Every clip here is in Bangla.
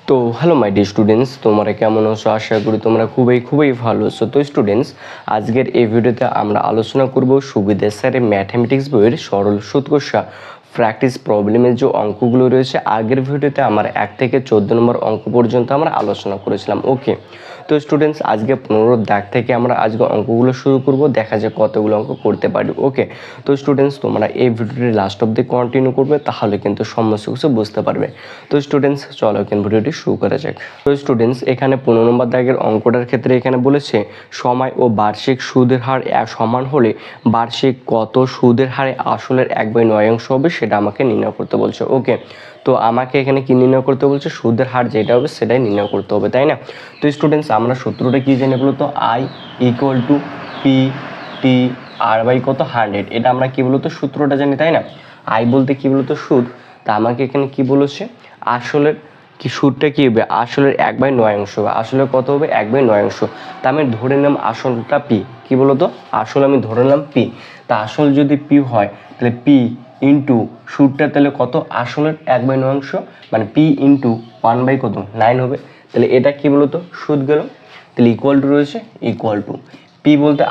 তো হ্যালো মাই ডি স্টুডেন্টস, তোমরা কেমন আছো? আশা করি তোমরা খুবই ভালো আছো। তো স্টুডেন্টস, আজকের এই ভিডিওতে আমরা আলোচনা করব সুবিধা স্যারের ম্যাথমেটিক্স বইয়ের সরল সুদ কষা প্র্যাকটিস প্রবলেমের যে অঙ্কগুলো রয়েছে। আগের ভিডিওতে আমার 1 থেকে 14 নম্বর অঙ্ক পর্যন্ত আমরা আলোচনা করেছিলাম। ওকে, তো স্টুডেন্টস আজকে 15 দাগ থেকে আমরা আজকে অঙ্কগুলো শুরু করব, দেখা যায় কতগুলো অঙ্ক করতে পারি। ওকে, তো স্টুডেন্টস তোমরা এই ভিডিওটি লাস্ট অবধি কন্টিনিউ করবে, তাহলে কিন্তু সমস্ত কিছু বুঝতে পারবে। তো স্টুডেন্টস চলো কিন্তু ভিডিওটি শুরু করা যাক। তো স্টুডেন্টস এখানে 15 নম্বর দাগের অঙ্কটার ক্ষেত্রে এখানে বলেছে সময় ও বার্ষিক সুদের হার সমান হলে বার্ষিক কত সুদের হারে আসলের 1/9 হবে সেটা আমাকে নির্ণয় করতে বলছে। ওকে, তো আমাকে এখানে কি নির্ণয় করতে বলছে? সুদের হার যেটা হবে সেটাই নির্ণয় করতে হবে, তাই না? তো স্টুডেন্টস আমরা সূত্রটা কি জানি বলতো? I equal to P T R by কত 100। এটা আমরা কি বলতো সূত্রটা জানি, তাই না? আই বলতে কি বলতো সুদ। তা আমাকে এখানে কি বলেছে? আসলের কি সুদটা কি হবে? আসলের 1/9 হবে। আসলে কত হবে? 1/9। তা আমি ধরে নিলাম আসলটা পি। কি বলতো? আসল আমি ধরে নিলাম পি। তা আসল যদি পি হয় তাহলে পি ইন্টু সুদটা তাহলে কত? আসলের 1/9 মানে পি ইন্টু 1/9 হবে। তাহলে এটা কি বলতো? সুদ গেল। তাহলে ইকুয়াল টু রয়েছে ইকুয়াল টু পি বলতে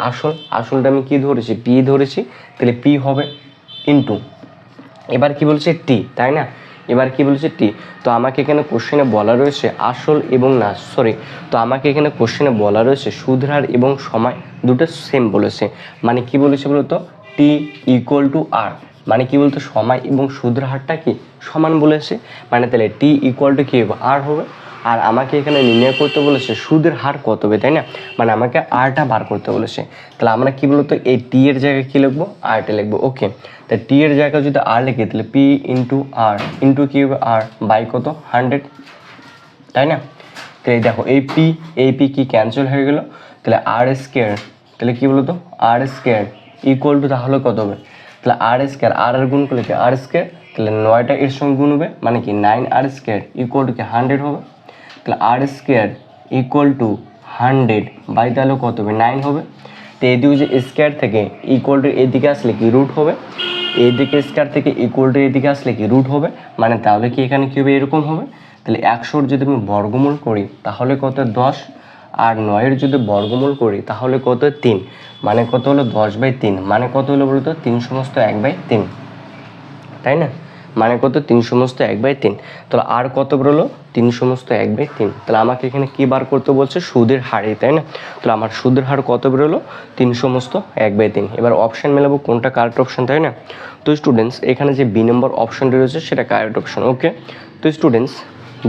আসলটা আমি কি ধরেছি? পি ধরেছি। তাহলে পি হবে ইন্টু এবার কি বলছে? টি, তাই না? এবার কি বলছে? টি। তো আমাকে এখানে কোশ্চেনে বলা রয়েছে আসল এবং না সরি তো আমাকে এখানে কোশ্চেনে বলা রয়েছে সুদের হার এবং সময় দুটো সেম বলেছে। মানে কি বলেছে বলতো? টি ইকুয়াল টু আর, মানে কি বলতো? সময় এবং সুদের হারটা কি সমান বলেছে। মানে তাহলে টি ইকুয়াল টু কি হবে? আর হবে। আর আমাকে এখানে নির্ণয় করতে বলেছে সুদের হার কত হবে, তাই না? মানে আমাকে আরটা বার করতে বলেছে। তাহলে আমরা কি বলতো এই টি এর জায়গায় কি লিখবো? আরটা লিখবো। ওকে, তা টি এর জায়গায় যদি আর লিখি তাহলে পি ইন্টু আর ইন্টু কি হবে? আর বাই কত? 100, তাই না? তাহলে দেখো এই পি কি ক্যান্সেল হয়ে গেল। তাহলে আর স্কোয়ার, তাহলে কি বলতো? আর স্কোয়ার ইকুয়াল টু তাহলে কত হবে? তাহলে আর স্কোয়ার আর গুণ করলে কি আর স্কোয়ার, তাহলে 9টা এর সঙ্গে গুণ হবে মানে কি 9 আর স্কোয়ার ইকুয়াল টু কি 100 হবে। তাহলে আর স্কোয়ার ইকুয়াল টু 100 বাই তাহলে কত হবে? 9 হবে। তো এদিকে যে স্কোয়ার থেকে ইকুয়াল টু এদিকে আসলে কি রুট হবে। এইদিকে স্কোয়ার থেকে ইকুয়াল টু এদিকে আসলে কি রুট হবে। মানে তাহলে কি এখানে কী হবে? এরকম হবে। তাহলে 100-র যদি আমি বর্গমূল করি তাহলে কত? 10। আর 9-এর যদি বর্গমূল করি তাহলে কত? 3। মানে কত হলো? 10/3। মানে কত হলো বলতো? 3 সমস্ত 1/3, তাই না? মানে কত? 3 সমস্ত 1/3। তাহলে আর কত বেরোলো? 3 সমস্ত 1/3। তাহলে আমাকে এখানে কি বার করতে বলছে? সুদের হারে, তাই না? তাহলে আমার সুদের হার কত বেরোলো? 3 সমস্ত 1/3। এবার অপশান মেলাবো কোনটা কারেক্ট অপশান, তাই না? তো স্টুডেন্টস এখানে যে বি নম্বর অপশানটি রয়েছে সেটা কারেক্ট অপশান। ওকে, তো স্টুডেন্টস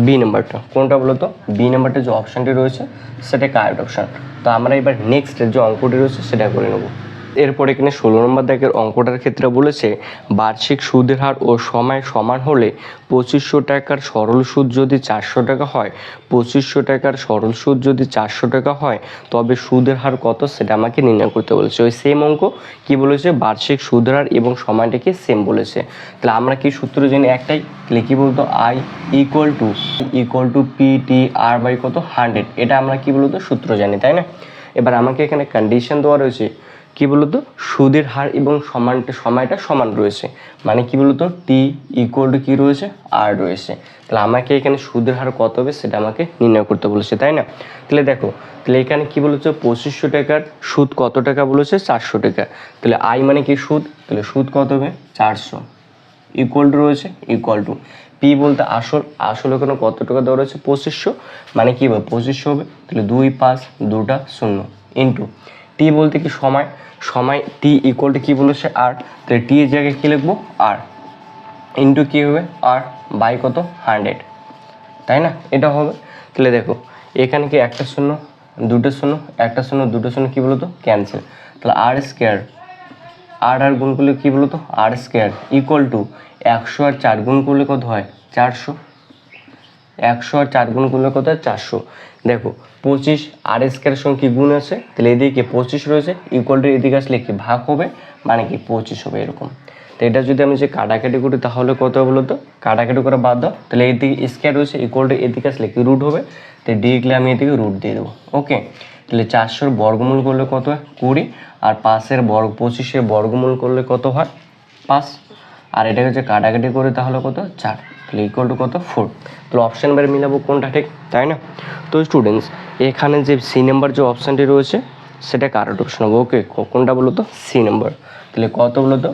বি নাম্বারটা কোনটা বলো তো? বি নাম্বারটা যে অপশানটি রয়েছে সেটা কারেক্ট অপশান। তো আমরা এবার নেক্সট যে অঙ্কটি রয়েছে সেটা করে নেব। এরপর এখানে 16 নম্বর দাগের অঙ্কটার ক্ষেত্রে বলেছে বার্ষিক সুদের হার ও সময় সমান হলে 2500 টাকার সরল সুদ যদি 400 টাকা হয়, 2500 টাকার সরল সুদ যদি 400 টাকা হয় তবে সুদের হার কত সেটা আমাকে নির্ণয় করতে বলেছে। ওই সেম অঙ্ক কি বলেছে? বার্ষিক সুদের হার এবং সময়টাকে সেম বলেছে। তাহলে আমরা কি সূত্র জানি? একটাই। তাহলে কি বলতো? I equal to P T R by কত? 100। এটা আমরা কি বলতো সূত্র জানি, তাই না? এবার আমাকে এখানে কন্ডিশন দেওয়া রয়েছে কি বলতো? সুদের হার এবং সময়টা সমান রয়েছে। মানে কি বলতো? টি ইকুয়াল টু কি রয়েছে? আর রয়েছে। তাহলে আমাকে এখানে সুদের হার কত হবে সেটা আমাকে নির্ণয় করতে বলেছে, তাই না? তাহলে দেখো, তাহলে এখানে কি বলেছে? 2500 টাকার সুদ কত টাকা বলেছে? 400 টাকা। তাহলে আই মানে কি সুদ, তাহলে সুদ কত হবে? 400 ইকুয়াল টু রয়েছে ইকুয়াল টু পি বলতে আসল এখানে কত টাকা দেওয়া রয়েছে? 2500। মানে কি হবে? 2500 হবে। তাহলে 2 5 2টা 0 ইন্টু টি বলতে কি সময় টি ইকুয়াল টু কি বলেছে? আর। তাহলে টি এর জায়গায় কি লিখবো? আর ইন্টু কি হবে? আর বাই কত? 100, তাই না? এটা হবে। তাহলে দেখো এখানে কি একটা 0 দুটো 0 একটা 0 দুটো 0 কি বলতো? ক্যান্সেল। তাহলে আর স্কোয়ার আর গুণ করলে কি বলতো? আর স্কোয়ার ইকুয়াল টু 100 আর 4 গুণ করলে কত হয়? 400। 100 আর 4 গুণ করলে কত হয়? 400। দেখো 25 আর স্কোয়ারের সঙ্গে কি গুণ আছে? তাহলে এদিকে 25 রয়েছে ইকুয়াল টু এদিকে আসলে কি ভাগ হবে মানে কি 25 হবে এরকম। তো এটা যদি আমি যে কাটাকাটি করি তাহলে কত হবে বলতো? কাটাকাটি করে বাদ দাও। তাহলে এদিকে স্কোয়ার রয়েছে ইকুয়াল টু এদিকে আসলে কি রুট হবে। তো ডিরেক্টলি আমি এদিকে রুট দিয়ে দেবো। ওকে, তাহলে 400-র বর্গমূল করলে কত হয়? 20। আর 25-এর বর্গমূল করলে কত হয়? 5। আর এটাকে যে কাটাকাটি করে তাহলে কত? 4। তাহলে ইকুয়াল টু কত 4। তাহলে অপশান নাম্বার মিলাবো কোনটা ঠিক, তাই না? তো স্টুডেন্টস এখানে যে সি নাম্বার যে অপশানটি রয়েছে সেটা কারেক্ট অপশন হবে। ওকে, কোনটা বলো তো? C number. তাহলে কত বলো তো?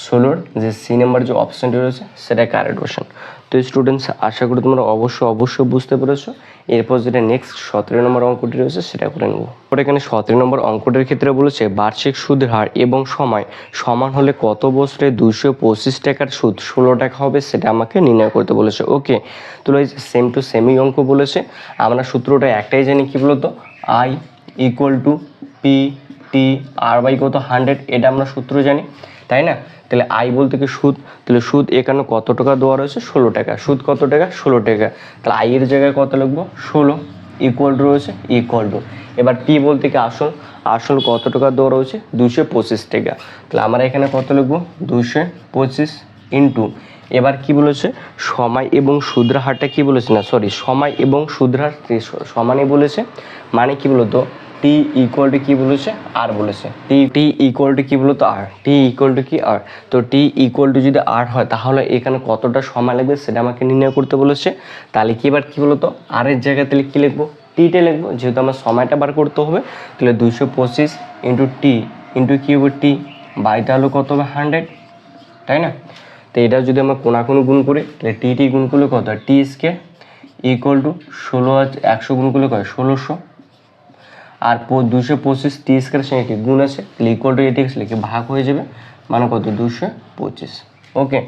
16 যে সি নাম্বার যে অপশানটি রয়েছে সেটা কারেক্ট অপশন। তো স্টুডেন্টস আশা করি তোমরা অবশ্যই বুঝতে পেরেছো। এরপর যেটা নেক্সট 17 নম্বর অঙ্কটি রয়েছে সেটা করে নেবো। ওটা এখানে 17 নম্বর অঙ্কটির ক্ষেত্রে বলেছে বার্ষিক সুদের হার এবং সময় সমান হলে কত বছরে 225 টাকার সুদ 16 টাকা হবে সেটা আমাকে নির্ণয় করতে বলেছে। ওকে, তো এই সেম টু সেমই অঙ্ক বলেছে। আমরা সূত্রটা একটাই জানি, কি বলতো? I equal to P T R by কত 100, এটা আমরা সূত্র জানি, তাই না? তাহলে আই বলতে কি সুদ, তাহলে সুদ এখানে কত টাকা দেওয়া রয়েছে? 16 টাকা। সুদ কত টাকা? 16 টাকা। তাহলে আই এর জায়গায় কত লিখবো? 16 ইকুয়াল টু রয়েছে ইকুয়াল টু, এবার পি বলতে কি আসল, আসল কত টাকা দেওয়া রয়েছে? 225 টাকা। তাহলে আমরা এখানে কত লিখবো? 225 ইন্টু, এবার কি বলেছে? সময় এবং সুদের হারটা কি বলেছে? না সরি, সময় এবং সুদের হার সমানই বলেছে, মানে কি বলতো? টি ইকুয়াল টু কি বলেছে? আর বলেছে। টি ইকুয়াল টু কি বলতো? আর। টি ইকুয়াল টু কি? আর। তো টি ইকুয়াল টু যদি আর হয় তাহলে এখানে কতটা সময় লাগবে সেটা আমাকে নির্ণয় করতে বলেছে। তাহলে কি এবার কি বলতো? আর এর জায়গায় তাহলে কি লিখবো? টিটা লিখবো, যেহেতু আমার সময়টা বার করতে হবে। তাহলে 225 ইন্টু টি ইন্টু কি হবে? টি বাই তাহলে কত হবে? 100, তাই না? তো এটা যদি আমরা কোনাকুনি গুণ করি তাহলে টি গুণ করলে কত হয়? টি স্কোয়ার ইকুয়াল টু 100 গুণ করলে কত? 1600। আর 225 টি স্কোয়ারের সঙ্গে কি গুণ আছে, তাহলে ইকুয়াল টু এদিকে আসলে কি ভাগ হয়ে যাবে, মানে কত? 225। ওকে,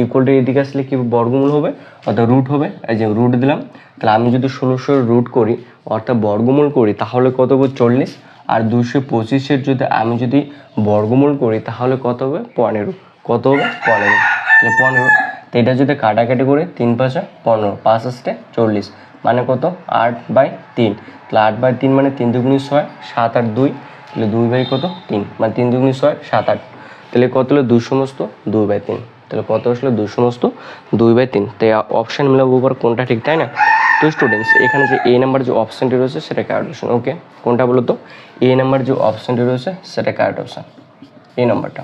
ইকুয়াল টু এদিকে আসলে কি বর্গমূল হবে, অর্থাৎ রুট হবে। এই যে রুট দিলাম, তাহলে আমি যদি 1600 রুট করি অর্থাৎ বর্গমূল করি তাহলে কত হবে? 40। আর 225-এর যদি আমি যদি বর্গমূল করি তাহলে কত হবে? 15। কত হবে? 15। তাহলে 15। তো এটা যদি কাটাকাটি করে 3 5 15, 5 আসতে 40, মানে কত? 8/3। তাহলে 8/3 মানে 3 দুগুণে 6, 7 আর 2, তাহলে 2 বাই কত? 3, মানে 3 দুগুণে 6, 7 8, তাহলে কত হলো? 2 সমস্ত 2/3। তাহলে কত আসলে? 2 সমস্ত 2/3। তাই অপশান মিলাবো উপর কোনটা ঠিক, তাই না? তো স্টুডেন্টস এখানে যে এ নাম্বার যে অপশানটি রয়েছে সেটা কারেক্ট অপশন। ওকে, কোনটা বলো তো? এ নাম্বার যে অপশানটি রয়েছে সেটা কারেক্ট অপশান, এই নাম্বারটা।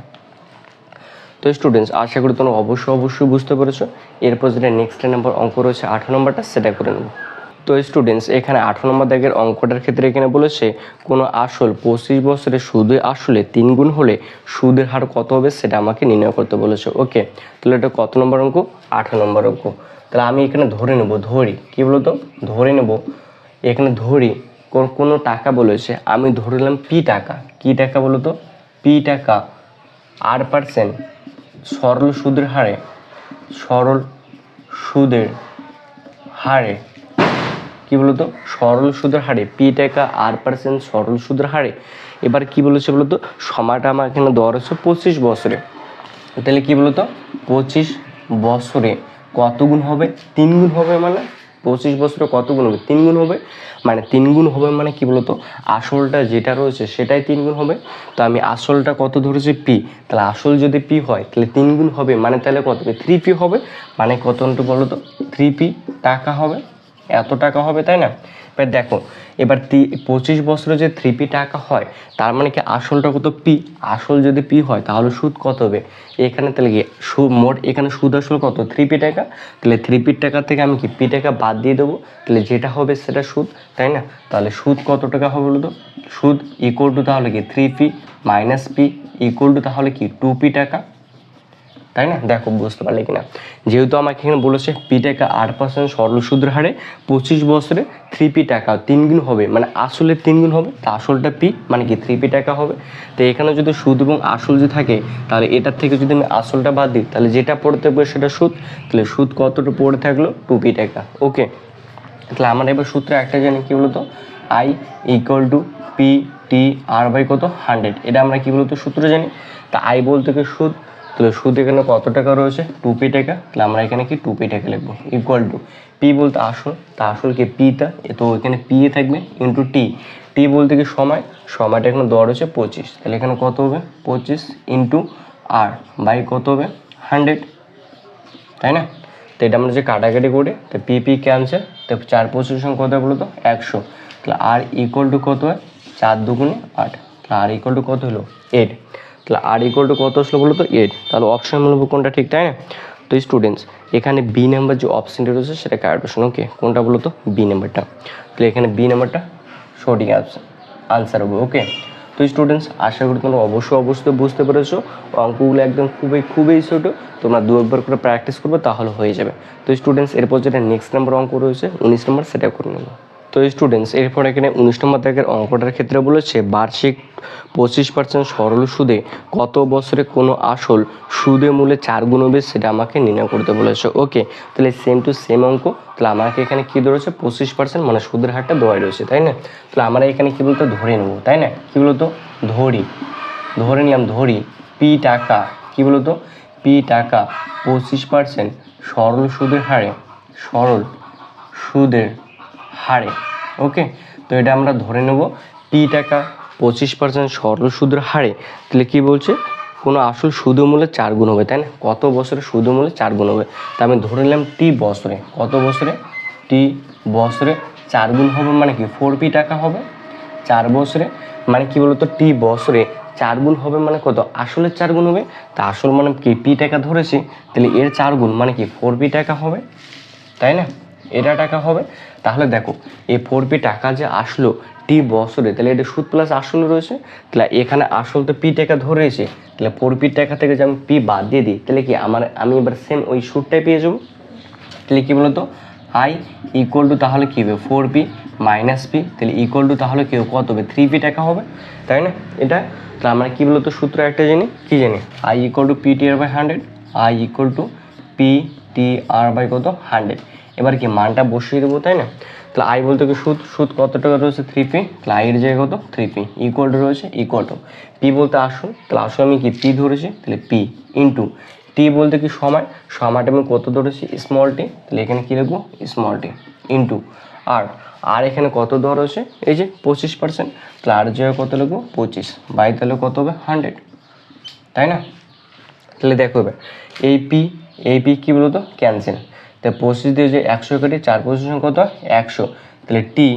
তো স্টুডেন্টস আশা করি তোমরা অবশ্যই বুঝতে পেরেছো। এরপর যেটা নেক্সট নাম্বার অঙ্ক রয়েছে 18 নম্বরটা সেটা করে নেব। তো স্টুডেন্টস এখানে 18 নম্বর দাগের অঙ্কটার ক্ষেত্রে এখানে বলেছে কোনো আসল 25 বছরে সুদে আসলে 3 গুণ হলে সুদের হার কত হবে সেটা আমাকে নির্ণয় করতে বলেছে। ওকে, তাহলে এটা কত নম্বর অঙ্ক? 18 নম্বর অঙ্ক। তাহলে আমি এখানে ধরে নেব, ধরি কি বলতো? ধরে নেব, এখানে ধরি কোনো টাকা বলেছে, আমি ধরে নিলাম পি টাকা। কি টাকা বলতো? পি টাকা 8% সরল সুদের হারে, সরল সুদের হারে কি বলতো? সরল সুদের হারে পি টাকা 8% সরল সুদের হারে। এবার কি বলেছে বলতো? সময়টা আমার এখানে দেওয়া রয়েছে 25 বছরে। তাহলে কি বলতো? 25 বছরে কত গুণ হবে? 3 গুণ হবে, মানে 25 বছরে কত গুণ হবে? 3 গুণ হবে, মানে 3 গুণ হবে মানে কি বলতো? আসলটা যেটা রয়েছে সেটাই 3 গুণ হবে। তো আমি আসলটা কত ধরেছি? পি। তাহলে আসল যদি পি হয় তাহলে 3 গুণ হবে, মানে তাহলে কত হবে? 3p হবে, মানে কত বলো তো? 3p টাকা হবে, এত টাকা হবে, তাই না? এবার দেখো, এবার 25 বছরে যে 3p টাকা হয় তার মানে কি আসলটা কত? পি। আসল যদি পি হয় তাহলে সুদ কত হবে এখানে? তাহলে কি মোট এখানে সুদ আসল কত? 3p টাকা। তাহলে 3p টাকা থেকে আমি কি পি টাকা বাদ দিয়ে দেবো, তাহলে যেটা হবে সেটা সুদ, তাই না? তাহলে সুদ কত টাকা হবে বলো তো? সুদ ইকুয়াল টু তাহলে কি 3p minus P equal to তাহলে কি 2p টাকা, তাই না? দেখো বুঝতে পারলে কিনা? যেহেতু আমাকে এখানে বলেছে পি টাকা 8% সরল সুদের হারে 25 বছরে 3p টাকা 3 গুণ হবে, মানে আসলে 3 গুণ হবে, তা আসলটা পি মানে কি 3p টাকা হবে। তো এখানে যদি সুদ এবং আসল যে থাকে তাহলে এটার থেকে যদি আমি আসলটা বাদ দিই তাহলে যেটা পড়তে হবে সেটা সুদ। তাহলে সুদ কতটা পড়ে থাকলো? 2p টাকা। ওকে, তাহলে আমরা এবার সূত্র একটা জানি, কি বলতো? I equal to P T R by কত? 100। এটা আমরা কি বলতো? সূত্র জানি। তা আই বলতে কি সুদ, তাহলে সুদ এখানে কত টাকা রয়েছে? 2p টাকা। তাহলে আমরা এখানে কি 2p টাকা লিখবো ইকুয়াল টু পি বলতে আসল, তা আসল কি পিটা, তো এখানে পি এ থাকবে ইন্টু টি। টি বলতে কি সময়, সময়টা এখানে দেওয়া রয়েছে 25, তাহলে এখানে কত হবে? 25 ইন্টু আর বাই কত হবে? 100, তাই না? তো এটা আমরা যে কাটাকাটি করি তো পি ক্যান্সেল, তো 4 পজিশন কত বলো তো? 100। তাহলে আর ইকুয়াল টু কত হয়? 4 দুগুণে 8। তাহলে আর ইকুয়াল টু কত হলো? 8। তাহলে আর ইকুয়াল টু কত আসলো বলো তো? 8। তাহলে অপশন বলবো কোনটা ঠিক, তাই না? তো তো স্টুডেন্টস এখানে বি নাম্বার যে অপশানটা রয়েছে সেটা কারেক্ট অপশন। ওকে, কোনটা বলো তো? বি নাম্বারটা। তাহলে এখানে বি নাম্বারটা সঠিক আনসার হবে। ওকে, তো স্টুডেন্টস আশা করি তোমরা অবশ্যই বুঝতে পেরেছো। অঙ্কগুলো একদম খুবই ছোটো, তোমরা দু একবার করে প্র্যাকটিস করবে তাহলে হয়ে যাবে। তো স্টুডেন্টস এরপর যেটা নেক্সট নাম্বার অঙ্ক রয়েছে 19 নম্বর, সেটা করে নেব। তো স্টুডেন্টস এরপর এখানে 19 নম্বর দাগের অঙ্কটার ক্ষেত্রে বলেছে বার্ষিক 25% সরল সুদে কত বছরে কোনো আসল সুদে মূলে 4 গুণ হবে সেটা আমাকে নির্ণয় করতে বলেছে। ওকে, তাহলে সেম টু সেম অঙ্ক। তাহলে আমাকে এখানে কী ধরেছে? 25% মানে সুদের হারটা দেওয়াই রয়েছে, তাই না? তাহলে আমরা এখানে কী বলতো? ধরে নেবো, তাই না? কী বলতো? ধরে নিলাম পি টাকা, কী বলতো? পি টাকা 25% সরল সুদের হারে। ওকে, তো এটা আমরা ধরে নেব পি টাকা 25% সরল সুদের হারে। তাহলে কী বলছে? কোনো আসল সুদমূল্যে 4 গুণ হবে, তাই না? কত বছরে সুদমূল্যে 4 গুণ হবে? তা আমি ধরে নিলাম টি বছরে। কত বছরে? টি বছরে 4 গুণ হবে মানে কি 4p টাকা হবে। 4 বছরে মানে কি বলতো? টি বছরে 4 গুণ হবে মানে কত? আসলের 4 গুণ হবে। তা আসল মানে কি পি টাকা ধরেছি, তাহলে এর 4 গুণ মানে কি 4p টাকা হবে, তাই না? এটা টাকা হবে। তাহলে দেখো এই 4p টাকা যে আসলো টি বছরে, তাহলে এটা সুদ প্লাস আসল রয়েছে। তাহলে এখানে আসল তো পি টাকা ধরেছে, তাহলে 4p টাকা থেকে যে আমি পি বাদ দিয়ে দিই, তাহলে কি আমি এবার সেম ওই সুদটাই পেয়ে যাবো। তাহলে কী বলতো? আই ইকুয়াল টু তাহলে কী হবে? 4p মাইনাস পি, তাহলে ইকুয়াল টু তাহলে কী হবে? কত হবে? 3p টাকা হবে, তাই না? এটা তাহলে আমরা কী বলতো সূত্র একটা জানি, কী জানি? I equal to PTR/100, I equal to PTR/কত? 100। এবার কি মানটা বসিয়ে দেবো, তাই না? তাহলে আই বলতে কি সুদ কত টাকা রয়েছে? 3p। তাহলে আইয়ের জায়গায় কত? 3p ইকুয়াল টু রয়েছে ইকুয়াল টু পি বলতে আসল, তাহলে আসল আমি কি পি ধরেছি, তাহলে পি ইন্টু টি বলতে কি সময়টা আমি কত ধরেছি? স্মল টি, তাহলে এখানে কী লিখবো? স্মল টি ইন্টু আর এখানে কত দেওয়া রয়েছে? এই যে 25%, তাহলে আর জায়গায় কত লিখবো? 25 বাই তাহলে কত হবে? 100, তাই না? তাহলে দেখো এবার এই পি কী বলতো? ক্যান্সেল। তাহলে 25 দিয়ে যে 100 কাটি, 4 25 কত হয়? 100। তাহলে টি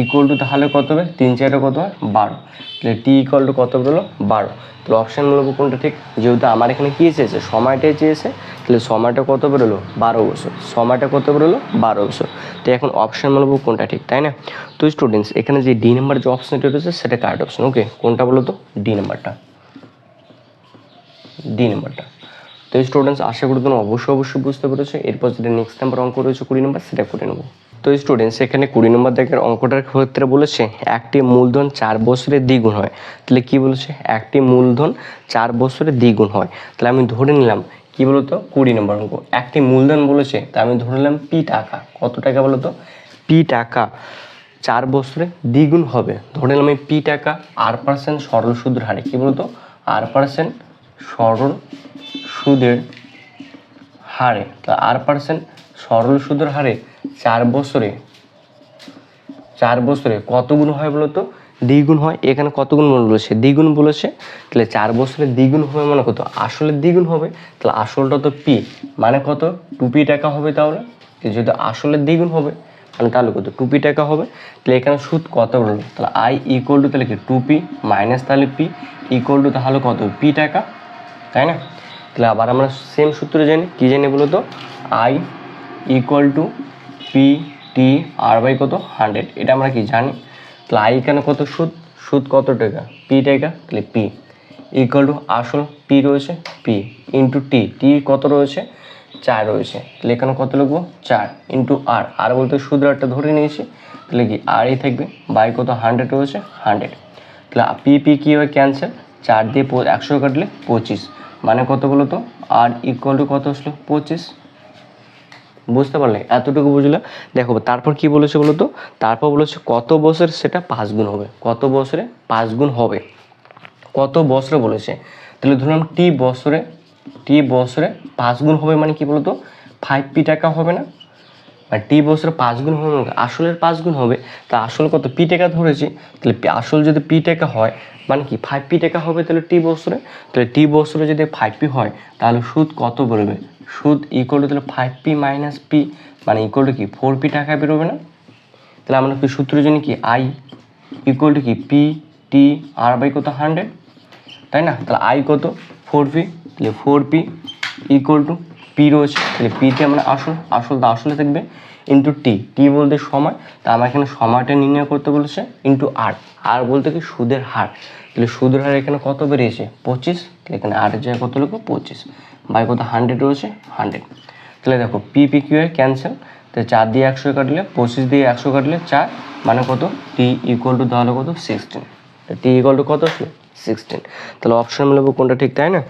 ইকুয়াল টু তাহলে কত হবে? 3 4 কত হয়? 12। তাহলে টি ইকুয়াল টু কত বেরোলো? 12। তাহলে অপশান বলবো কোনটা ঠিক? যেহেতু আমার এখানে কী চেয়েছে? সময়টাই চেয়েছে, তাহলে সময়টা কত বেরোলো? 12 বছর। সময়টা কত বেরোলো? 12 বছর। তো এখন অপশান বলবো কোনটা ঠিক, তাই না? তো স্টুডেন্টস এখানে যে ডি নাম্বার যে অপশানটা রয়েছে সেটা কারেক্ট অপশান। ওকে, কোনটা বলো তো? ডি নাম্বারটা। তো স্টুডেন্টস আশা করি তোমরা অবশ্যই বুঝতে পেরেছো। এরপর যেটা নেক্সট নাম্বার অঙ্ক রয়েছে 20 নম্বর, সেটা করে নেবো। তো স্টুডেন্টস এখানে 20 নম্বর দাগের অঙ্কটার ক্ষেত্রে বলেছে একটি মূলধন 4 বছরে দ্বিগুণ হয়। তাহলে কি বলেছে? একটি মূলধন 4 বছরে দ্বিগুণ হয়। তাহলে আমি ধরে নিলাম কি বলতো? 20 নম্বর অঙ্ক, একটি মূলধন বলেছে, তা আমি ধরে নিলাম পি টাকা। কত টাকা বলতো? পি টাকা 4 বছরে দ্বিগুণ হবে। ধরে নিলাম এই পি টাকা R% সরল সুদের হারে। কি বলতো? R% সরল সুদের হারে। তা R% সরল সুদের হারে 4 বছরে কত গুণ হয় বলতো? দ্বিগুণ হয়। এখানে কত গুণ বলেছে? দ্বিগুণ বলেছে। তাহলে 4 বছরে দ্বিগুণ হবে মানে কত? আসলে দ্বিগুণ হবে। তাহলে আসলটা তো পি মানে কত? 2p টাকা হবে। তাহলে যদি আসলের দ্বিগুণ হবে মানে তাহলে কত? 2p টাকা হবে। তাহলে এখানে সুদ কত বললো? তাহলে আই ইকুয়াল টু তাহলে কি 2p মাইনাস তাহলে পি ইকুয়াল টু তাহলে কত? পি টাকা, তাই না? তাহলে আবার আমরা সেম সূত্র জানি, কী জানি বলো তো? আই ইকুয়াল টু PTR/কত? 100। এটা আমরা কি জানি? তাহলে আই এখানে কত? সুদ কত টাকা? পি টাকা। তাহলে পি ইকুয়াল টু আসল পি রয়েছে পি ইন্টু টি কত রয়েছে? 4 রয়েছে। তাহলে এখানে কত লিখবো? 4 ইন্টু আর বলতে সুদ হারটা ধরে নিয়েছি, তাহলে কি আরই থাকবে বাই কত? 100 রয়েছে 100। তাহলে পি কী হয়? ক্যান্সেল। 4 দিয়ে 100 কাটলে 25 মানে কত বলো তো? আর ইকুয়াল টু কত আসলো? 25। বুঝতে পারলে? এতটুকু বুঝলে? দেখো তারপর কি বলেছে বলো তো? তারপর বলেছে কত বছর সেটা 5 গুণ হবে। কত বছরে 5 গুণ হবে? কত বছরে বলেছে? তাহলে ধরলাম টি বছরে 5 গুণ হবে মানে কি বলতো? 5p টাকা হবে না? আর টি বছরে 5 গুণ হবে, আসলের 5 গুণ হবে। তা আসল কত? পি টাকা ধরেছি, তাহলে আসল যদি পি টাকা হয় মানে কি 5p টাকা হবে। তাহলে টি বছরে, তাহলে টি বছরে যদি 5p হয় তাহলে সুদ কত বেরোবে? সুদ ইকুয়াল টু তাহলে 5p মাইনাস পি মানে ইকুয়াল টু কি 4p টাকা বেরোবে না? তাহলে আমরা কি সূত্র জানি কি? আই ইকুয়াল টু কি PTR/কত? 100, তাই না? তাহলে আই কত? 4p, তাহলে 4p ইকুয়াল টু পি রয়েছে, তাহলে পিতে আমরা আসলে থাকবে ইন্টু টি বলতে সময়, তা আমার এখানে সময়টা নির্ণয় করতে বলেছে ইন্টু আর বলতে কি সুদের হার, তাহলে সুদের হার এখানে কত বেরিয়েছে 25, তাহলে এখানে আর জায়গায় কত লিখবো 25 বাই কত 100 রয়েছে 100। তাহলে দেখো পি কিউ আর ক্যান্সেল, তাহলে 4 দিয়ে 100 কাটলে 25 দিয়ে 100 কাটলে 4 মানে কত টি ইকুয়াল টু তাহলে কত 16, টি ইকুয়াল টু কত আসলো 16। তাহলে অপশন মিলাবো কোনটা ঠিক, তাই না?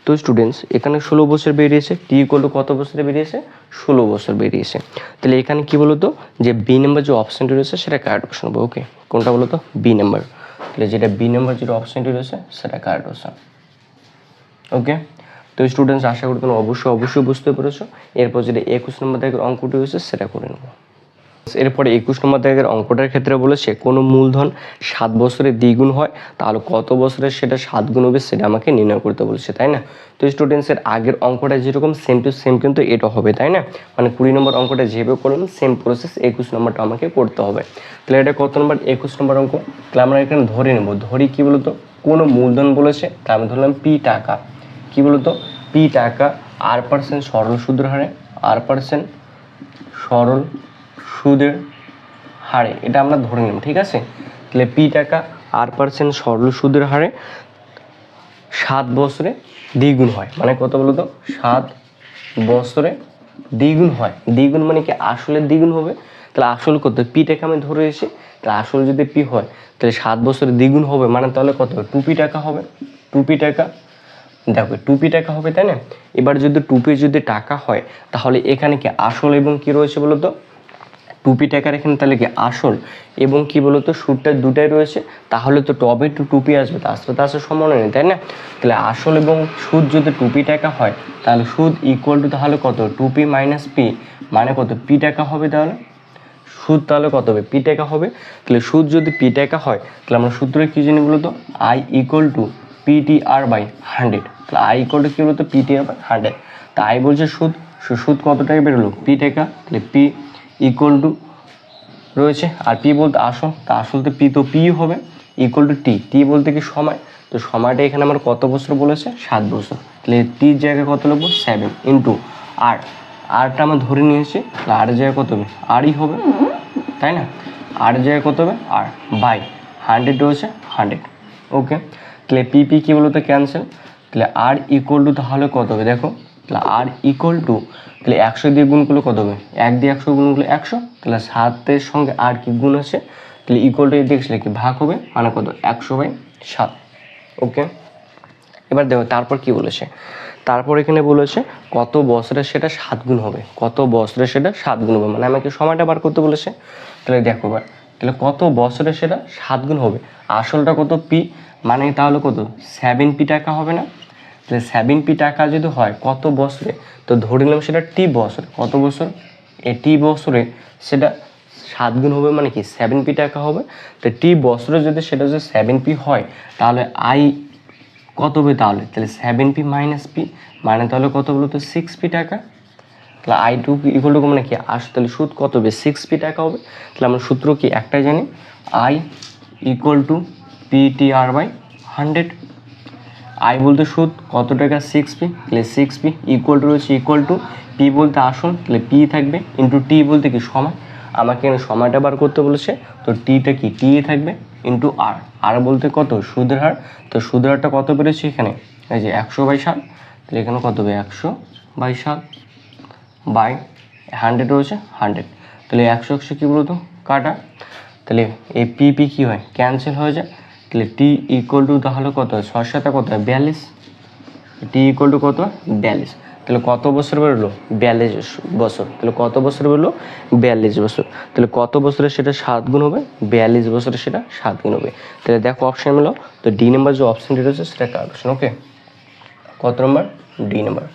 তো স্টুডেন্টস এখানে 16 বছর বেরিয়েছে, টি ইকুয়াল টু কত বছরে বেরিয়েছে 16 বছর বেরিয়েছে। তাহলে এখানে কি বলতো যে বি নাম্বার যে অপশনটি রয়েছে সেটা কারেক্ট অপশন হবে। ওকে, কোনটা বলতো বি নাম্বার, তাহলে যেটা বি নাম্বার যেটা অপশনটি রয়েছে সেটা কারেক্ট অপশন। ওকে, তো স্টুডেন্টস আশা করি তোমরা অবশ্যই বুঝতে পেরেছো। এরপর যেটা 21 নম্বর দাগের অঙ্কটি রয়েছে সেটা করে নেবো। এরপরে 21 নম্বর দাগের অঙ্কটার ক্ষেত্রে বলেছে কোনো মূলধন 7 বছরে দ্বিগুণ হয়, তাহলে কত বছরে সেটা 7 গুণ হবে সেটা আমাকে নির্ণয় করতে বলেছে, তাই না? তো স্টুডেন্টসের আগের অঙ্কটা যেরকম সেম টু সেম কিন্তু এটা হবে, তাই না? মানে 20 নম্বর অঙ্কটা যেভাবে করলাম সেম প্রসেস 21 নম্বরটা আমাকে করতে হবে। তাহলে এটা কত নম্বর 21 নম্বর অঙ্ক, তাহলে আমরা এখানে ধরে নেব, ধরি কি বলতো কোনো মূলধন বলেছে, তা আমি ধরলাম পি টাকা, কি বলতো পি টাকা R% সরল সুদের হারে, R% সরল সুদের হারে, এটা আমরা ধরে নিলাম, ঠিক আছে? তাহলে পি টাকা R% সরল সুদের হারে 7 বছরে দ্বিগুণ হয়, মানে কত বলতো 7 বছরে দ্বিগুণ হয়। দ্বিগুণ মানে কি আসলে দ্বিগুণ হবে, তাহলে আসল কত পি টাকা আমি ধরে এসে, তাহলে আসল যদি পি হয় তাহলে 7 বছরে দ্বিগুণ হবে, মানে তাহলে কত 2p টাকা হবে। 2p টাকা, দেখো 2p টাকা হবে, তাই না? এবার যদি 2p যদি টাকা হয় তাহলে এখানে কি আসল এবং কি রয়েছে বলতো 2p টাকার এখানে, তাহলে কি আসল এবং কি বলতো সুদটা দুটাই রয়েছে, তাহলে তো টবে টু 2p আসবে, তার সাথে আসলে সম্ভাবনা নেই, তাই না? তাহলে আসল এবং সুদ যদি 2p টাকা হয় তাহলে সুদ ইকুয়াল টু তাহলে কত 2p মাইনাস পি, মানে কত পি টাকা হবে, তাহলে সুদ তাহলে কত হবে পি টাকা হবে। তাহলে সুদ যদি পি টাকা হয় তাহলে আমরা সূত্রে কি জানি বলতো I equal to PTR by 100, তাহলে আই ইকুয়াল টু কি বলতো PTR বাই 100। তা আই বলছে সুদ কত টাকা বেরোলো পি টাকা, তাহলে পি ইকুয়াল টু রয়েছে আর পি বলতে আসল, তা আসল তো পি হবে ইকুয়াল টু টি বলতে কি সময়, তো সময়টা এখানে আমার কত বছর বলেছে 7 বছর, তাহলে টির জায়গায় কত লিখবো 7 ইন্টু আরটা আমরা ধরে নিয়েছি, তাহলে আর জায়গায় কত হবে আরই হবে, তাই না? আর জায়গায় কত হবে আর বাই 100 রয়েছে 100। ওকে, তাহলে পি কি বলতো ক্যান্সেল, তাহলে আর ইকুয়াল টু তাহলে কত হবে দেখো, তাহলে আর ইকুয়াল টু, তাহলে 100 দিয়ে গুণ করলে কত হবে 1 দিয়ে 100 গুণ করলে 100, তাহলে 7-এর সঙ্গে আর কি গুণ আছে, তাহলে ইকুয়াল টু দেখলে কি ভাগ হবে, মানে কত 100/7। ওকে, এবার দেখো তারপর কি বলেছে, তারপর এখানে বলেছে কত বছরে সেটা 7 গুণ হবে, কত বছরে সেটা 7 গুণ হবে, মানে আমাকে সময়টা বার করতে বলেছে। তাহলে দেখো এবার, তাহলে কত বছরে সেটা 7 গুণ হবে, আসলটা কত পি, মানে তাহলে কত 7p টাকা হবে না? তাহলে 7p টাকা যদি হয় কত বছরে, তো ধরে নিলাম সেটা টি বছর, কত বছর এই টি বছরে সেটা 7 গুণ হবে, মানে কি 7p টাকা হবে। তো টি বছরে যদি সেটা যদি 7p হয় তাহলে আই কত হবে, তাহলে 7p মাইনাস পি, মানে তাহলে কত বলো তো 6p টাকা, তাহলে আই টু ইকুয়াল টু মানে কি তাহলে সুদ কত হবে 6p টাকা হবে। তাহলে আমরা সূত্র কি একটাই জানি, I equal to PTR by 100। I বলতে সুদ কত টাকা 6p, তাহলে 6p ইকুয়াল টু রয়েছে ইকুয়াল টু পি বলতে আসুন, তাহলে পি থাকবে ইন্টু টি বলতে কি সময়, আমাকে এখানে সময়টা বার করতে বলেছে, তো টিটা কি টি থাকবে ইন্টু আর বলতে কত সুদের হার, তো সুদের হারটা কত বেড়েছে এখানে এই যে 100/7, তাহলে এখানে কত হবে 100/7 বাই 100 রয়েছে 100, তাহলে 100 কী বলতো কাটা, তাহলে এই পি কী হয় ক্যান্সেল হয়ে যায়, তাহলে টি ইকুয়াল টু তাহলে কত হয় 6 কত হয় 42, টি ইকুয়াল টু কত 42, তাহলে কত বছর বেরোলো 42 বছর, তাহলে কত বছর বেরোলো 42 বছর, তাহলে কত বছরে সেটা 7 গুণ হবে 42 বছরে সেটা 7 গুণ হবে। তাহলে দেখো অপশান মিলো, তো ডি নাম্বার যে অপশানটি রয়েছে সেটা কার অপশান। ওকে, কত নম্বর ডি নাম্বার,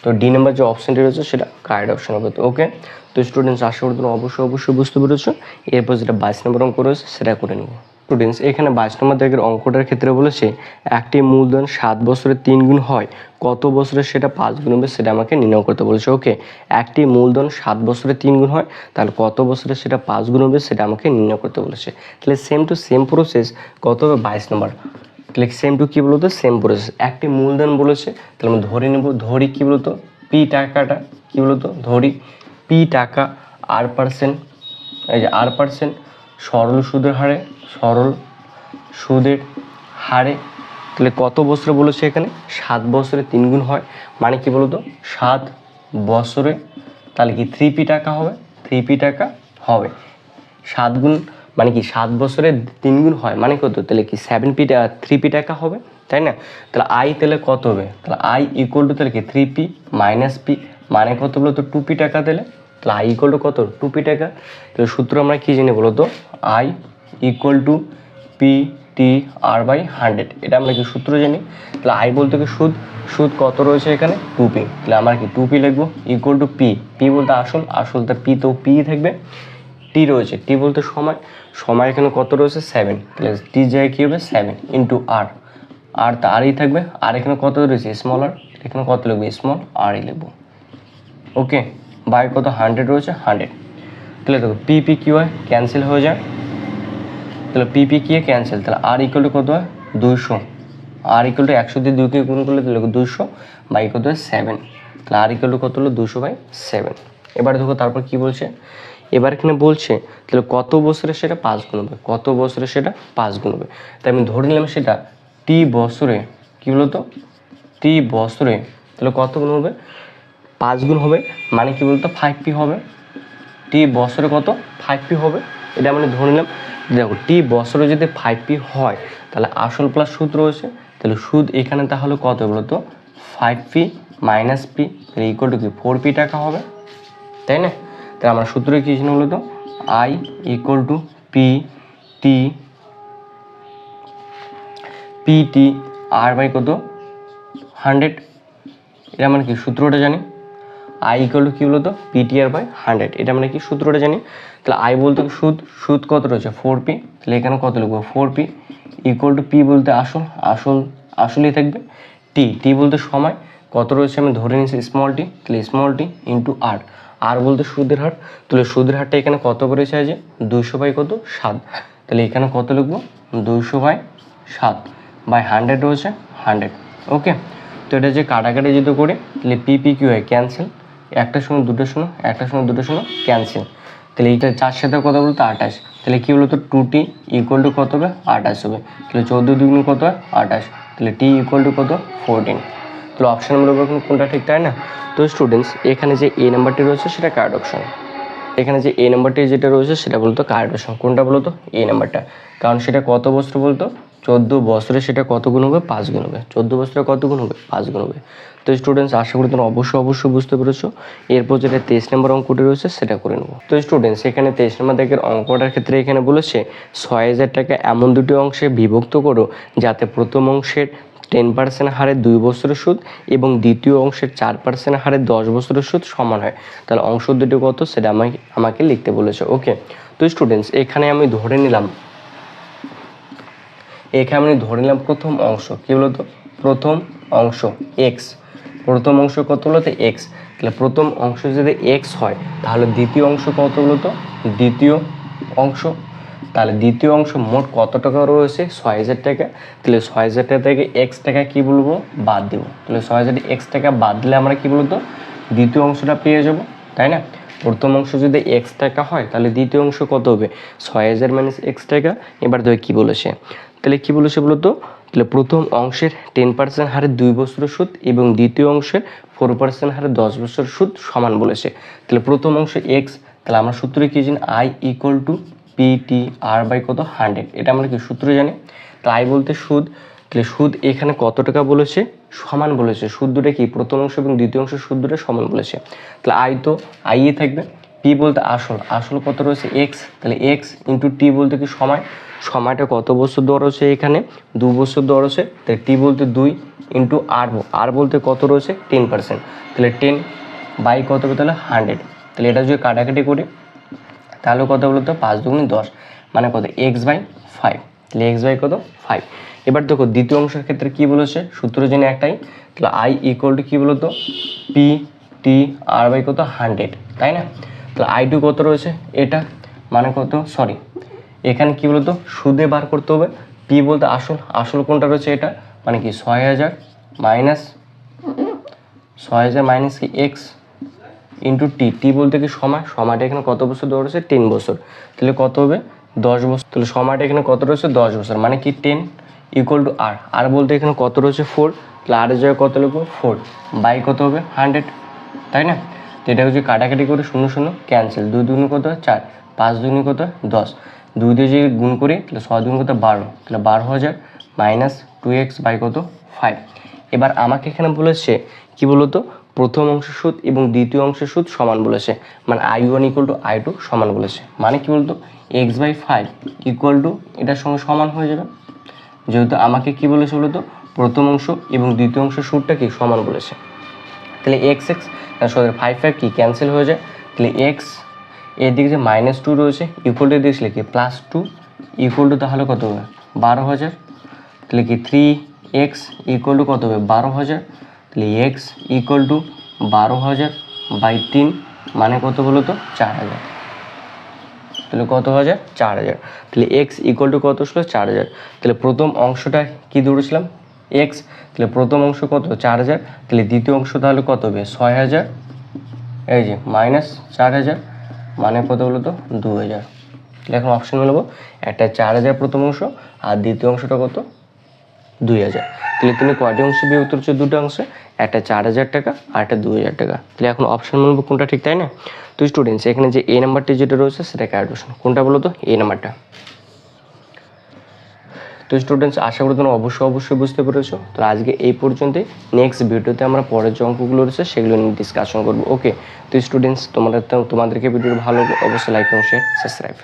তো ডি নাম্বার যে অপশানটি রয়েছে সেটা কারেক্ট অপশান হবে। তো ওকে, তো স্টুডেন্টস আশা করি তোমরা অবশ্যই বুঝতে পেরেছো। এরপর যেটা 22 নম্বর অঙ্ক রয়েছে সেটা করে নেব। স্টুডেন্টস এখানে 22 নম্বর দাগের অঙ্কটার ক্ষেত্রে বলেছে একটি মূলধন 7 বছরে 3 গুণ হয়, কত বছরে সেটা 5 গুণ হবে সেটা আমাকে নির্ণয় করতে বলেছে। ওকে, একটি মূলধন 7 বছরে 3 গুণ হয়, তাহলে কত বছরে সেটা 5 গুণ হবে সেটা আমাকে নির্ণয় করতে বলেছে। তাহলে সেম টু সেম প্রসেস কত হবে 22 নম্বর, তাহলে সেম টু কী বলতো সেম প্রসেস, একটি মূলধন বলেছে তাহলে আমরা ধরে নেব, ধরি কী বলতো পি টাকাটা কী বলতো ধরি পি টাকা R%, এই যে R% সরল সুদের হারে, সরল সুদের হারে, তাহলে কত বছরে বলেছে এখানে 7 বছরে 3 গুণ হয়, মানে কি বলতো 7 বছরে, তাহলে কি 3p টাকা হবে, 3p টাকা হবে। 7 গুণ মানে কি 7 বছরে 3 গুণ হয় মানে কত, তাহলে কি 7p 3p টাকা হবে, তাই না? তাহলে আই তাহলে কত হবে, তাহলে আই ইকুয়াল টু তাহলে কি 3p মাইনাস পি, মানে কত বলতো 2p টাকা, তাহলে আই ইকুয়াল টু কত 2p টাকা। তাহলে সূত্র আমরা কি জানি বলতো, I equal to P T R by 100, এটা আমরা কি সূত্র জানি। তাহলে আই বলতে কি সুদ, সুদ কত রয়েছে এখানে 2p, তাহলে আমরা কি 2p লিখবো ইকুয়াল টু পি, পি বলতে আসল, আসল তার পি তো পি থাকবে, টি রয়েছে, টি বলতে সময়, সময় এখানে কত রয়েছে 7, তাহলে টি জায়গায় কী হবে 7 ইন্টু আর, আর তা আরই থাকবে, আর এখানে কত রয়েছে স্মল আর, এখানে কত লিখবো স্মল আরই লিখবো, ওকে। বাই কত 100 রয়েছে 100, তাহলে দেখো পি পি কী হয় ক্যান্সেল হয়ে যায়, তাহলে পি পি কী ক্যান্সেল, তাহলে আর ইকুয়াল টু কত হয় 200, আর ইকুয়াল টু 100 দিয়ে 2কে গুণ করলে তাহলে 200 বাই কত হয় 7, তাহলে আর ইকুয়াল টু কত হলো 200 বাই 7। এবার দেখো তারপর কি বলছে, এবার এখানে বলছে তাহলে কত বছরে সেটা 5 গুণ হবে, কত বছরে সেটা 5 গুণ হবে, তাই আমি ধরে নিলাম সেটা টি বছরে, কী বলতো টি বছরে, তাহলে কত গুণ হবে 5 গুণ হবে, মানে কি বলতো 5p হবে, টি বছরে কত 5p হবে, এটা মানে ধরে নিলাম। দেখো টি বছরে যদি 5p হয় তাহলে আসল প্লাস সুদ রয়েছে, তাহলে সুদ এখানে তাহলে কত বলতো 5p মাইনাস পি, তাহলে ইকুয়াল টু কি 4p টাকা হবে, তাই না? তাহলে আমরা সূত্রে কী ছিল বলতো I equal to P T, P T R by কত 100, এটা মানে কি সূত্রটা জানি, আই ইকুয়াল টু কী বলতো পিটি আর বাই 100, এটা মানে কি সূত্রটা জানি। তাহলে আই বলতে সুদ, সুদ কত রয়েছে 4p, তাহলে এখানে কত লিখবো 4p ইকুয়াল টু পি বলতে আসল, আসল আসলই থাকবে, টি, টি বলতে সময় কত রয়েছে আমি ধরে নিয়েছি স্মল টি, তাহলে স্মল টি ইন্টু আর, আর বলতে সুদের হার, তাহলে সুদের হারটা এখানে কত করেছে যে 200 বাই কত 7, তাহলে এখানে কত লিখবো 200 বাই 7 বাই 100 রয়েছে 100, ওকে। তো এটা যে কাটাকাটি যদি করে তাহলে পি পি কি হয় ক্যান্সেল, একটা শূন্য দুটো শূন্য, একটা শূন্য দুটো শূন্য ক্যান্সেল, তাহলে এইটা 4 সাথে কত বলতো 28, তাহলে কী বলতো 2t ইকুয়াল টু কত হবে 28 হবে, তাহলে 14 দুগুণ কত হয় 28, তাহলে টি ইকুয়াল টু কত 14, তাহলে অপশান নম্বর এখন কোনটা ঠিক, তাই না? তো স্টুডেন্টস এখানে যে এ নাম্বারটি রয়েছে সেটা কারেক্ট অপশন, এখানে যে এ নাম্বারটি যেটা রয়েছে সেটা বলতো কারেক্ট অপশন, কোনটা বলতো এ নাম্বারটা, কারণ সেটা কত বছর বলতো 14 বছরে সেটা কত গুণ হবে 5 গুণ হবে, 14 বছরে কত গুণ হবে 5 গুণ হবে। তো স্টুডেন্টস আশা করি তোমরা অবশ্যই বুঝতে পেরেছো। এরপর যেটা 23 নম্বর অঙ্কটি রয়েছে সেটা করে নেবো। তো স্টুডেন্টস এখানে 23 নম্বর দিকের অঙ্কটার ক্ষেত্রে এখানে বলেছে 6000 টাকা এমন দুটি অংশে বিভক্ত করো যাতে প্রথম অংশের 10% হারে 2 বছরের সুদ এবং দ্বিতীয় অংশের 4% হারে 10 বছরের সুদ সমান হয়, তাহলে অংশ দুটি কত সেটা আমাকে লিখতে বলেছে, ওকে। তো স্টুডেন্টস এখানে আমি ধরে নিলাম, এখানে আমি ধরে নিলাম প্রথম অংশ কী বলতো, প্রথম অংশ এক্স, প্রথম অংশ কত বলতো এক্স, তাহলে প্রথম অংশ যদি এক্স হয় তাহলে দ্বিতীয় অংশ কত বলতো দ্বিতীয় অংশ, তাহলে দ্বিতীয় অংশ মোট কত টাকা রয়েছে 6000 টাকা, তাহলে 6000 টাকা থেকে এক্স টাকা কী বলবো বাদ দেবো, তাহলে 6000 এক্স টাকা বাদ দিলে আমরা কী বলতো দ্বিতীয় অংশটা পেয়ে যাবো, তাই না? প্রথম অংশ যদি এক্স টাকা হয় তাহলে দ্বিতীয় অংশ কত হবে 6000 মাইনাস এক্স টাকা। এবার দেখো কী বলেছে, তাহলে কী বলেছে বলতো, তাহলে প্রথম অংশের 10% হারে 2 বছরের সুদ এবং দ্বিতীয় অংশের 4% হারে 10 বছরের সুদ সমান বলেছে, তাহলে প্রথম অংশ এক্স, তাহলে আমরা সূত্রে কী জানি I equal to P T R by কত 100, এটা আমরা কি সূত্র জানি। তাহলে আই বলতে সুদ, তাহলে সুদ এখানে কত টাকা বলেছে সমান বলেছে, সুদ দুটো কি প্রথম অংশ এবং দ্বিতীয় অংশের সুদ দুটো সমান বলেছে, তাহলে আই তো আইই থাকবে, পি বলতে আসল, আসল কত রয়েছে এক্স, তাহলে এক্স ইন্টু টি বলতে কি সময়, সময়টা কত বছর দেওয়া রয়েছে এখানে 2 বছর দেওয়া রয়েছে, তাহলে টি বলতে 2 ইন্টু আর, আর বলতে কত রয়েছে 10%, তাহলে 10 বাই কত হবে তাহলে 100, তাহলে এটা যদি কাটাকাটি করি তাহলে কত বলতো 5 দুগুণে 10 মানে কত এক্স বাই 5, তাহলে এক্স বাই কত 5। এবার দেখো দ্বিতীয় অংশের ক্ষেত্রে কি বলেছে সূত্র জেনে একটাই, তাহলে আই ইকুয়াল টু কী বলতো পি টি আর বাই কত 100, তাই না? তাহলে আই টু কত রয়েছে এটা মানে কত সরি এখানে কি বলতো সুদে বার করতে হবে, পি বলতে আসল, আসল কোনটা রয়েছে এটা মানে কি 6000 মাইনাস 6000 মাইনাস কি এক্স ইন্টু টি, টি বলতে কি সময়, সময়টা এখানে কত বছর ধরেছে 10 বছর, তাহলে কত হবে 10 বছর, তাহলে সময়টা এখানে কত রয়েছে 10 বছর, মানে কি 10 ইকুয়াল টু আর, আর বলতে এখানে কত রয়েছে 4, তাহলে আর জায়গায় কত লিখবো 4 বাই কত হবে 100, তাই না? তো এটা হচ্ছে কাটাকাটি করে 0 0 ক্যান্সেল, 2 দুগুণে কত 4, 5 দুগুণে কত 10, 2 দিয়ে যদি গুণ করি তাহলে 6 দুগুণে কত 12, তাহলে 12000 মাইনাস 2x বাই কত 5। এবার আমাকে এখানে বলেছে কি বলতো, প্রথম অংশের সুদ এবং দ্বিতীয় অংশের সুদ সমান বলেছে, মানে I1 ইকুয়াল টু I2 সমান বলেছে, মানে কি বলতো x/5 ইকুয়াল টু এটার সঙ্গে সমান হয়ে যাবে, যেহেতু আমাকে কি বলেছে বলতো প্রথম অংশ এবং দ্বিতীয় অংশের সুদটা কি সমান বলেছে, তাহলে এক্স এক্স সরি 5 কি ক্যান্সেল হয়ে যায়, তাহলে এক্স এর দিকে যে -2 রয়েছে ইকুয়াল টু দিয়েছিলে কি +2 ইকুয়াল টু তাহলে কত হবে 12000, তাহলে কি 3x ইকুয়াল টু কত হবে 12000, তাহলে x ইকুয়াল টু 12000 বাই 3 মানে কত বলো তো 4000, তাহলে কত হাজার 4000, তাহলে x ইকুয়াল টু কত ছিল 4000, তাহলে প্রথম অংশটা কি ধরেছিলাম x, তাহলে প্রথম অংশ কত 4000, তাহলে দ্বিতীয় অংশ তাহলে কত হবে 6000, এই যে মাইনাস 4000 মানে কত বলো তো 2000, তাহলে এখন অপশন নেবো একটা 4000 প্রথম অংশ আর দ্বিতীয় অংশটা কত 2000, তাহলে তুমি কয়টি অংশে বিভক্ত হচ্ছে দুটো অংশে, একটা 4000 টাকা আর একটা 2000 টাকা, তাহলে এখন অপশন বলবো কোনটা ঠিক, তাই না? তো স্টুডেন্টস এখানে যে এ নাম্বারটি যেটা রয়েছে সেটা কারেক্ট অপশন, কোনটা বলো তো এ নাম্বারটা। তো স্টুডেন্টস আশা করি তোমরা অবশ্যই বুঝতে পেরেছো। তো আজকে এই পর্যন্তই, নেক্সট ভিডিওতে আমরা পরের যে অঙ্কগুলো রয়েছে সেগুলো নিয়ে ডিসকাশন করবো। ওকে, তো স্টুডেন্টস তোমাদেরকে ভিডিওটি ভালো অবশ্যই লাইক এবং শেয়ার সাবস্ক্রাইব।